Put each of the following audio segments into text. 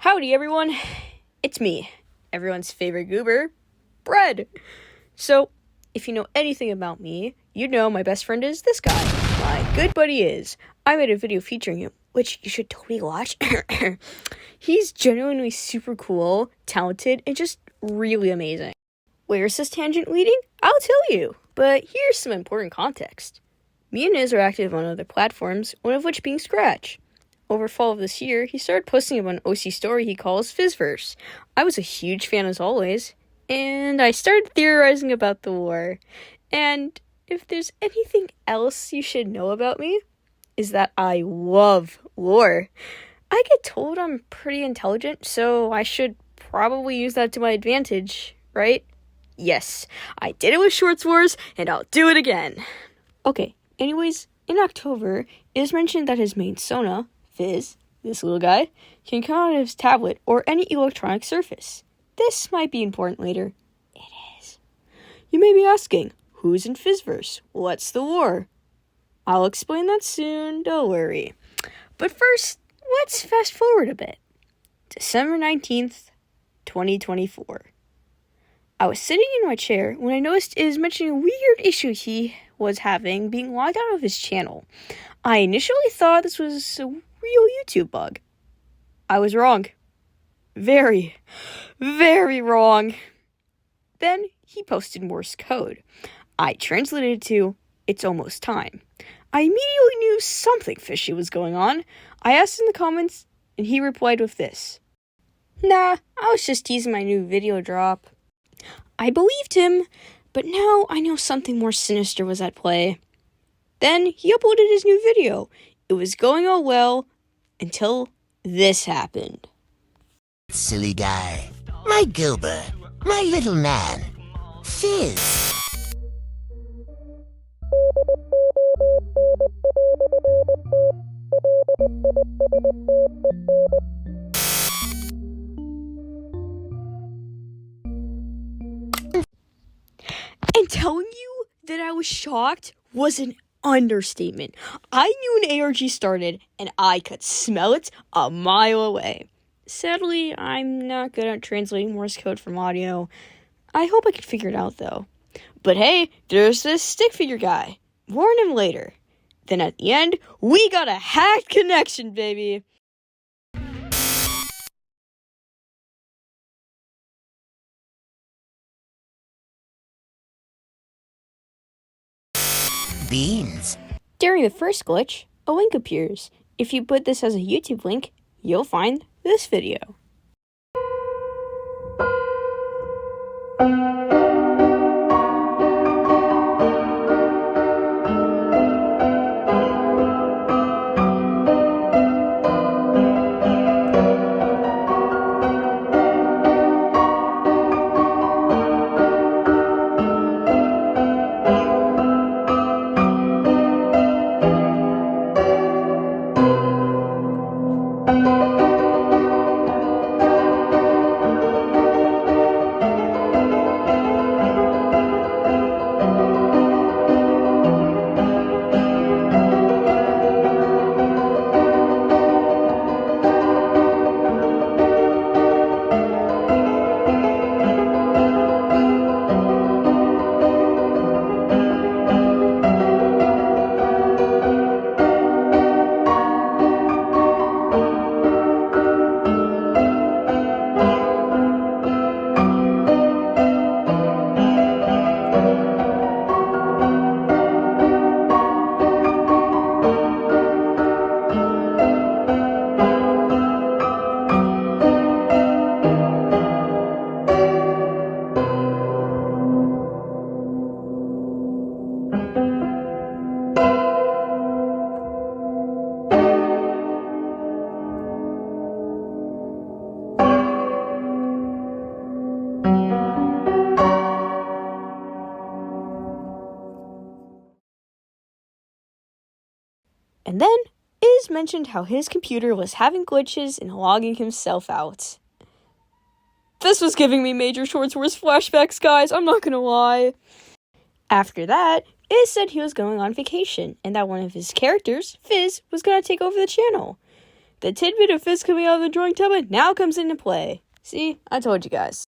Howdy everyone, it's me, everyone's favorite goober, Bread. So, if you know anything about me, you'd know my best friend is this guy. My good buddy is. I made a video featuring him, which you should totally watch. He's genuinely super cool, talented, and just really amazing. Where's this tangent leading? I'll tell you, but here's some important context. Me and Niz are active on other platforms, one of which being Scratch. Over fall of this year, he started posting about an OC story he calls Fizzverse. I was a huge fan as always, and I started theorizing about the war. And if there's anything else you should know about me, is that I love lore. I get told I'm pretty intelligent, so I should probably use that to my advantage, right? Yes, I did it with Shorts Wars, and I'll do it again. Okay, anyways, in October, it is mentioned that his main Sona, Fizz, this little guy, can come out of his tablet or any electronic surface. This might be important later. It is. You may be asking, who's in Fizzverse? What's the war? I'll explain that soon, don't worry. But first, let's fast forward a bit. December 19th, 2024. I was sitting in my chair when I noticed it was mentioning a weird issue he was having being logged out of his channel. I initially thought this was a real YouTube bug. I was wrong. Very, very wrong. Then he posted Morse code. I translated it to, "It's almost time." I immediately knew something fishy was going on. I asked in the comments, and he replied with this: "Nah, I was just teasing my new video drop." I believed him, but now I know something more sinister was at play. Then he uploaded his new video. It was going all well until this happened. Silly guy. My Gilbert. My little man. Fizz. And telling you that I was shocked was an understatement. I knew an ARG started, and I could smell it a mile away. Sadly, I'm not good at translating Morse code from audio. I hope I can figure it out, though. But hey, there's this stick figure guy. More on him later. Then at the end, we got a hacked connection, baby. Beans. During the first glitch, a link appears. If you put this as a YouTube link, you'll find this video. And then it is mentioned how his computer was having glitches and logging himself out. This was giving me major Shorts Wars flashbacks, guys, I'm not gonna lie. After that, it said he was going on vacation, and that one of his characters, Fizz, was gonna take over the channel. the tidbit of Fizz coming out of the drawing tub now comes into play. See, I told you guys.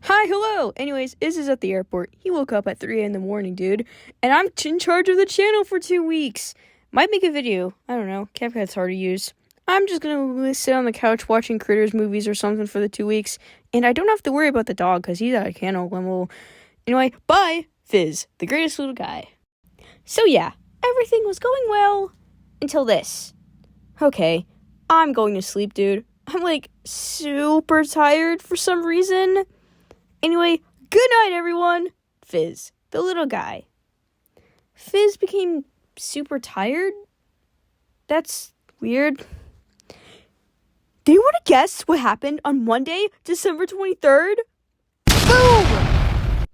Hi, hello! Anyways, Iz is at the airport. He woke up at 3 in the morning, dude. And I'm in charge of the channel for 2 weeks. Might make a video. I don't know. CapCut's hard to use. I'm just gonna sit on the couch watching Critters movies or something for the 2 weeks. And I don't have to worry about the dog because he's out of kennel. Anyway, bye, Fizz, the greatest little guy. So yeah, everything was going well until this. Okay, I'm going to sleep, dude. I'm like super tired for some reason. Anyway, good night, everyone. Fizz, the little guy. Fizz became super tired? That's weird. Do you want to guess what happened on Monday, December 23rd? Boom!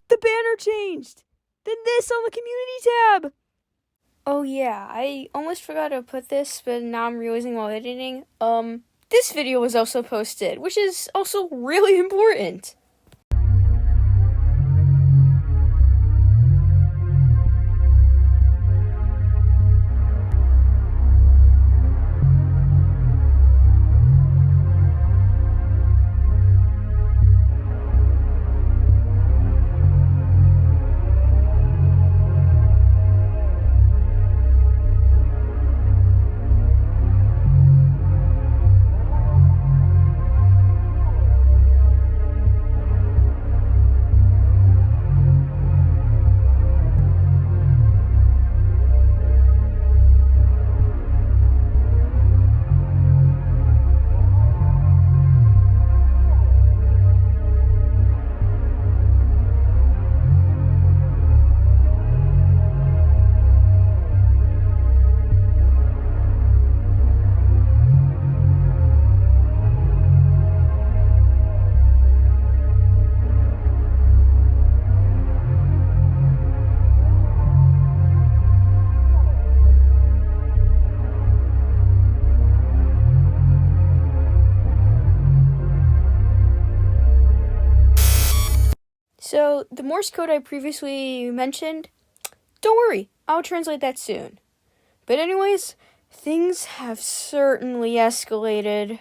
The banner changed. Then this on the community tab. Oh yeah, I almost forgot to put this, but now I'm realizing while editing. This video was also posted, which is also really important. So, the Morse code I previously mentioned, don't worry, I'll translate that soon. But anyways, things have certainly escalated.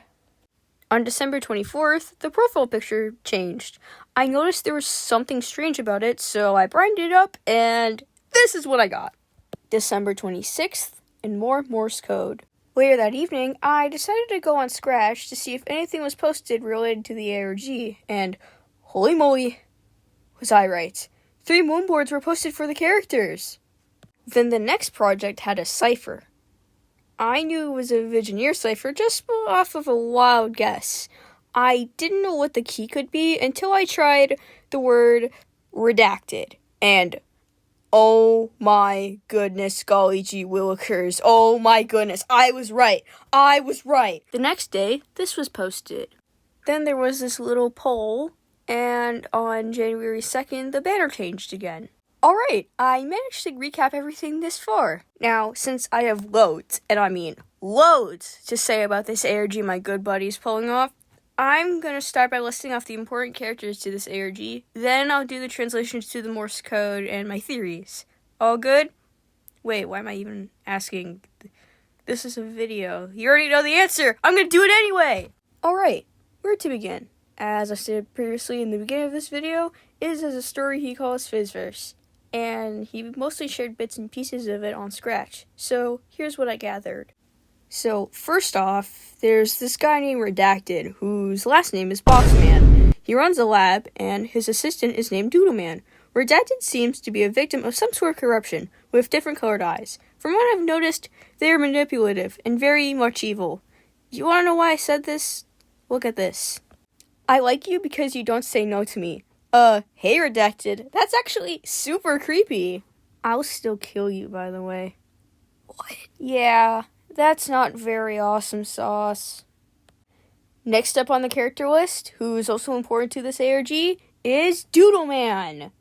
On December 24th, the profile picture changed. I noticed there was something strange about it, so I brightened it up, and this is what I got. December 26th, and more Morse code. Later that evening, I decided to go on Scratch to see if anything was posted related to the ARG, and holy moly, was I right. 3 moonboards were posted for the characters. Then the next project had a cipher. I knew it was a Visioneer cipher just off of a wild guess. I didn't know what the key could be until I tried the word redacted. And oh my goodness, golly gee willikers. Oh my goodness, I was right. The next day, this was posted. Then there was this little poll. And on January 2nd, the banner changed again. Alright, I managed to recap everything this far. Now, since I have loads, and I mean loads, to say about this ARG my good buddy's pulling off, I'm going to start by listing off the important characters to this ARG. Then I'll do the translations to the Morse code and my theories. All good? Wait, why am I even asking? This is a video. You already know the answer. I'm going to do it anyway. Alright, where to begin? As I stated previously in the beginning of this video, Iz has a story he calls Fizzverse, and he mostly shared bits and pieces of it on Scratch, so here's what I gathered. So, first off, there's this guy named Redacted, whose last name is Boxman. He runs a lab, and his assistant is named Doodleman. Redacted seems to be a victim of some sort of corruption, with different colored eyes. From what I've noticed, they are manipulative, and very much evil. You wanna know why I said this? Look at this. I like you because you don't say no to me. Hey Redacted, that's actually super creepy. I'll still kill you, by the way. What? Yeah, that's not very awesome sauce. Next up on the character list, who's also important to this ARG, is Doodleman.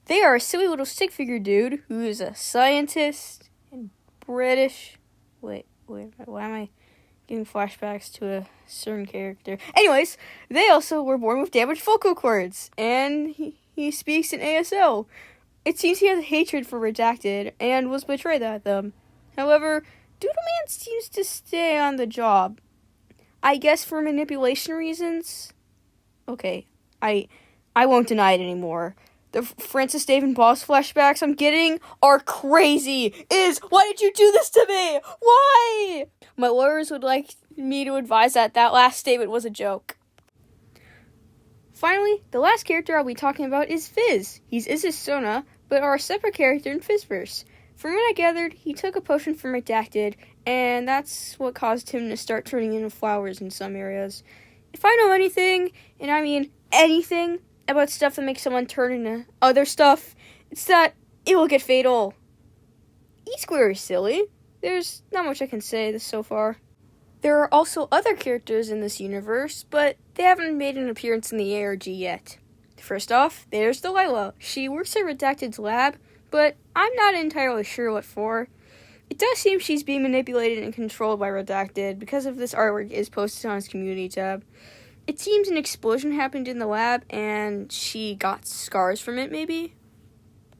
They are a silly little stick figure dude who is a scientist and British. Wait, why am I getting flashbacks to a certain character? Anyways, they also were born with damaged vocal cords, and he speaks in ASL. It seems he has hatred for Redacted and was betrayed at them. However, Doodleman seems to stay on the job. I guess for manipulation reasons? Okay, I won't deny it anymore. The Francis David Boss flashbacks I'm getting are crazy. Why did you do this to me? Why? My lawyers would like me to advise that last statement was a joke. Finally, the last character I'll be talking about is Fizz. He's Iz's Sona, but are a separate character in Fizzverse. From what I gathered, he took a potion from Redacted, and that's what caused him to start turning into flowers in some areas. If I know anything, and I mean anything, about stuff that makes someone turn into other stuff, it's that it will get fatal. E-Square is silly. There's not much I can say this so far. There are also other characters in this universe, but they haven't made an appearance in the ARG yet. First off, there's Delilah. She works at Redacted's lab, but I'm not entirely sure what for. It does seem she's being manipulated and controlled by Redacted because of this artwork is posted on his community tab. It seems an explosion happened in the lab and she got scars from it, maybe?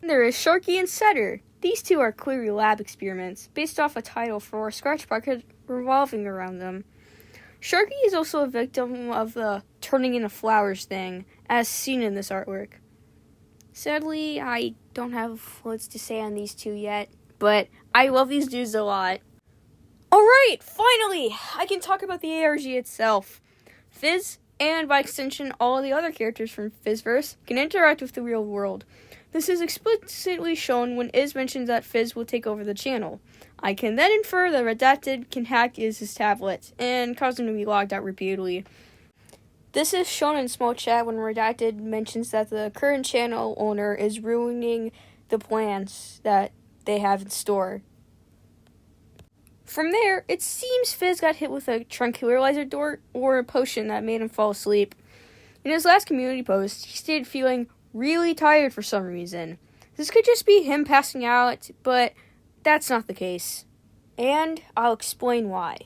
And there is Sharky and Setter. These two are clearly lab experiments, based off a title for a scratch pocket revolving around them. Sharky is also a victim of the turning into flowers thing, as seen in this artwork. Sadly, I don't have loads to say on these two yet, but I love these dudes a lot. Alright, finally! I can talk about the ARG itself. Fizz, and by extension all of the other characters from Fizzverse, can interact with the real world. This is explicitly shown when Iz mentions that Fizz will take over the channel. I can then infer that Redacted can hack Iz's tablet and cause him to be logged out repeatedly. This is shown in small chat when Redacted mentions that the current channel owner is ruining the plans that they have in store. From there, it seems Fizz got hit with a tranquilizer dart or a potion that made him fall asleep. In his last community post, he stated feeling really tired for some reason. This could just be him passing out, but that's not the case. And I'll explain why.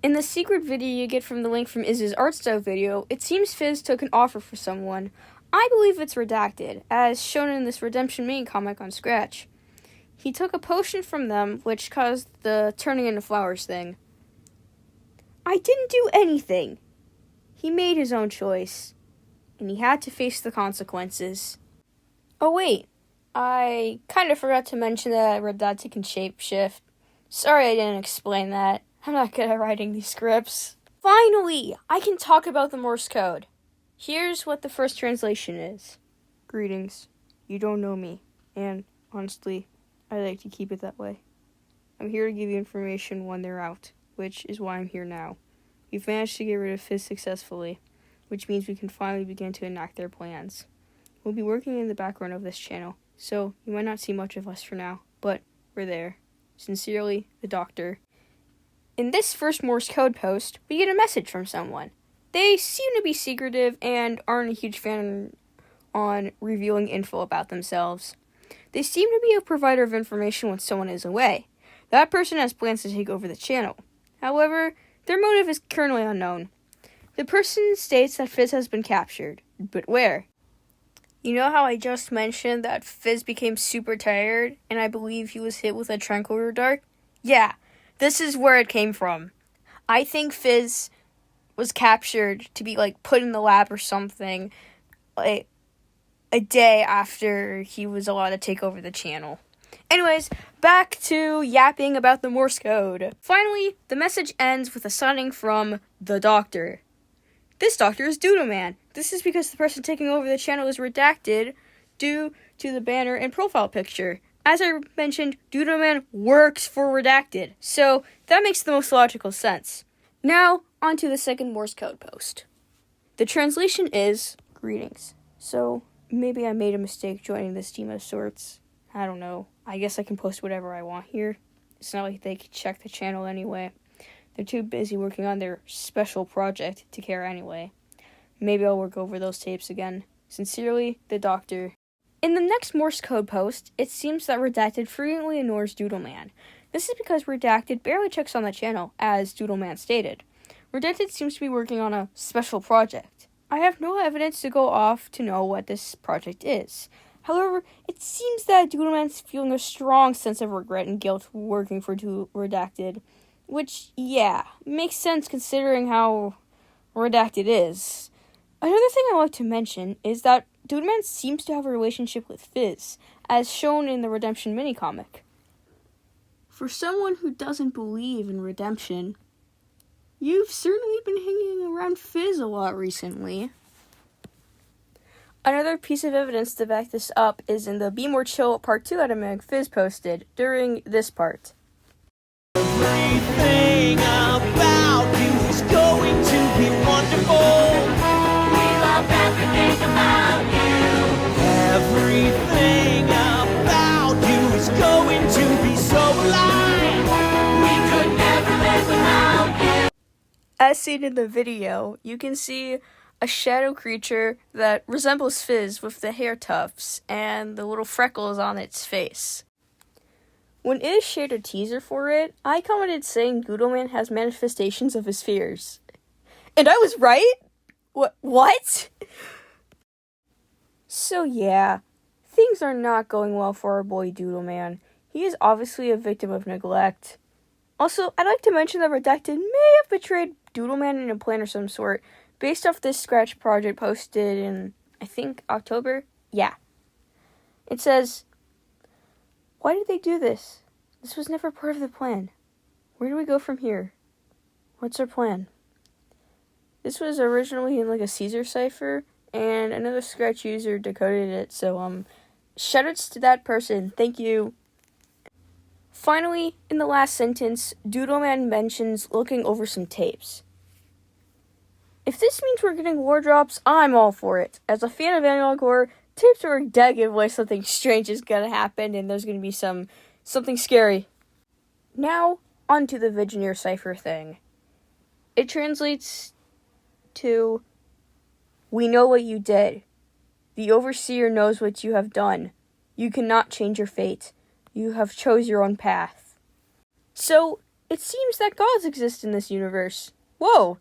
In the secret video you get from the link from Iz's art style video, it seems Fizz took an offer for someone. I believe it's Redacted, as shown in this Redemption mini comic on Scratch. He took a potion from them, which caused the turning into flowers thing. I didn't do anything. He made his own choice, and he had to face the consequences. Oh wait, I kind of forgot to mention that Redacted can shapeshift. Sorry I didn't explain that. I'm not good at writing these scripts. Finally, I can talk about the Morse code. Here's what the first translation is. Greetings. You don't know me, and honestly, I like to keep it that way. I'm here to give you information when they're out, which is why I'm here now. We've managed to get rid of Fizz successfully, which means we can finally begin to enact their plans. We'll be working in the background of this channel, so you might not see much of us for now, but we're there. Sincerely, the Doctor. In this first Morse code post, we get a message from someone. They seem to be secretive and aren't a huge fan on revealing info about themselves. They seem to be a provider of information when someone is away. That person has plans to take over the channel. However, their motive is currently unknown. The person states that Fizz has been captured, but where? You know how I just mentioned that Fizz became super tired, and I believe he was hit with a tranquilizer dart? Yeah, this is where it came from. I think Fizz was captured to be, put in the lab or something, a day after he was allowed to take over the channel. Anyways, back to yapping about the Morse code. Finally, the message ends with a signing from the Doctor. This Doctor is Doodleman. This is because the person taking over the channel is Redacted due to the banner and profile picture. As I mentioned, Doodleman works for Redacted, so that makes the most logical sense. Now, on to the second Morse code post. The translation is, greetings. So, maybe I made a mistake joining this team of sorts. I don't know. I guess I can post whatever I want here. It's not like they can check the channel anyway. They're too busy working on their special project to care anyway. Maybe I'll work over those tapes again. Sincerely, the Doctor. In the next Morse code post, it seems that Redacted frequently ignores Doodleman. This is because Redacted barely checks on the channel, as Doodleman stated. Redacted seems to be working on a special project. I have no evidence to go off to know what this project is. However, it seems that Doodleman's feeling a strong sense of regret and guilt working for Redacted, which, yeah, makes sense considering how Redacted is. Another thing I like to mention is that Doodleman seems to have a relationship with Fizz, as shown in the Redemption minicomic. For someone who doesn't believe in redemption, you've certainly been hanging around Fizz a lot recently. Another piece of evidence to back this up is in the Be More Chill Part 2 automatic Fizz posted during this part. Everything about you is going to be wonderful. We love everything about you. Everything about you is going to be so alive. We could never live without you. As seen in the video, you can see a shadow creature that resembles Fizz with the hair tufts and the little freckles on its face. When Iz shared a teaser for it, I commented saying Doodleman has manifestations of his fears. And I was right? What? So yeah, things are not going well for our boy Doodleman. He is obviously a victim of neglect. Also, I'd like to mention that Redacted may have betrayed Doodleman in a plan of some sort, based off this scratch project posted in, I think, October? Yeah. It says, "Why did they do this? This was never part of the plan. Where do we go from here? What's our plan?" This was originally in like a Caesar cipher, and another scratch user decoded it, so shoutouts to that person. Thank you. Finally, in the last sentence, Doodleman mentions looking over some tapes. If this means we're getting war drops, I'm all for it. As a fan of analog horror, tapes are a dead giveaway something strange is gonna happen and there's gonna be something scary. Now, onto the Vigineer cipher thing. It translates to, "We know what you did. The Overseer knows what you have done. You cannot change your fate. You have chose your own path." So, it seems that gods exist in this universe. Whoa!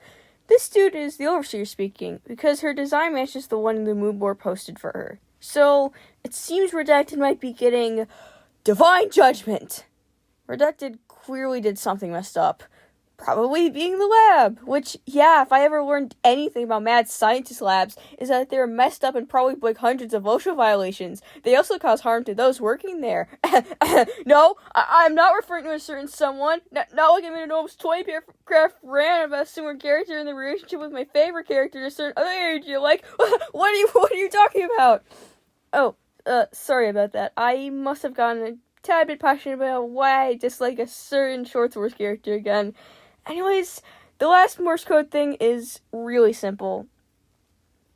This dude is the Overseer speaking, because her design matches the one in the mood board posted for her. So, it seems Redacted might be getting divine judgment. Redacted clearly did something messed up. Probably being the lab, which, yeah, if I ever learned anything about mad scientist labs, is that they're messed up and probably break hundreds of OSHA violations. They also cause harm to those working there. No, I'm not referring to a certain someone. Not like I'm in an almost 20 paragraph rant about a similar character in the relationship with my favorite character in a certain other age. You're like, what are you talking about? Oh, sorry about that. I must have gotten a tad bit passionate about why I dislike a certain Short Wars character again. Anyways, the last Morse code thing is really simple.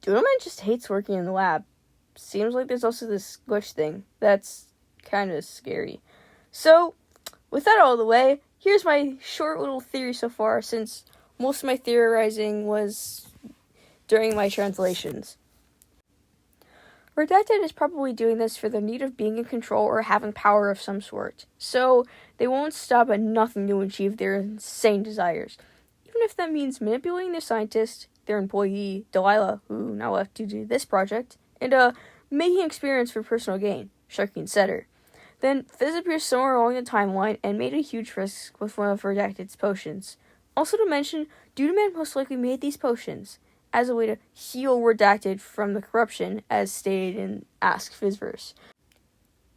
Doodleman just hates working in the lab. Seems like there's also this glitch thing. That's kind of scary. So, with that out of the way, here's my short little theory so far, since most of my theorizing was during my translations. Redacted is probably doing this for the need of being in control or having power of some sort, so they won't stop at nothing to achieve their insane desires, even if that means manipulating their scientist, their employee, Delilah, who now left to do this project, and making experience for personal gain, Sharky and Setter. Then Fizz appears somewhere along the timeline and made a huge risk with one of Redacted's potions. Also to mention, Doodleman most likely made these potions as a way to heal Redacted from the corruption, as stated in Ask Fizzverse.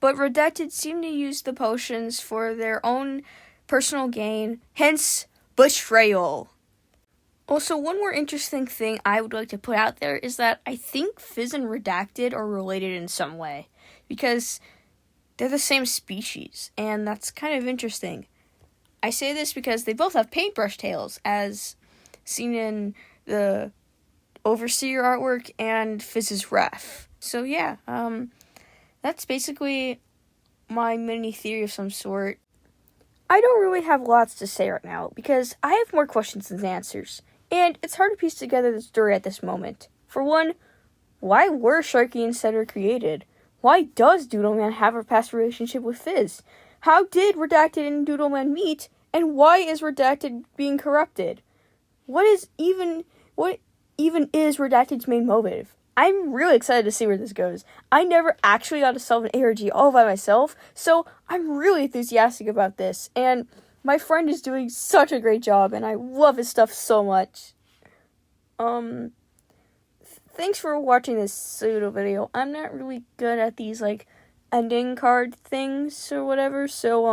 But Redacted seem to use the potions for their own personal gain, hence betrayal. Also, one more interesting thing I would like to put out there is that I think Fizz and Redacted are related in some way, because they're the same species, and that's kind of interesting. I say this because they both have paintbrush tails, as seen in the Overseer artwork and Fizz's ref. So yeah, that's basically my mini theory of some sort. I don't really have lots to say right now, because I have more questions than answers, and it's hard to piece together the story at this moment. For one, why were Sharky and Setter created? Why does Doodleman have a past relationship with Fizz? How did Redacted and Doodleman meet, and why is Redacted being corrupted? What even is Redacted's main motive? I'm really excited to see where this goes. I never actually got to solve an ARG all by myself, so I'm really enthusiastic about this, and my friend is doing such a great job, and I love his stuff so much. Thanks for watching this pseudo video. I'm not really good at these, like, ending card things or whatever, so,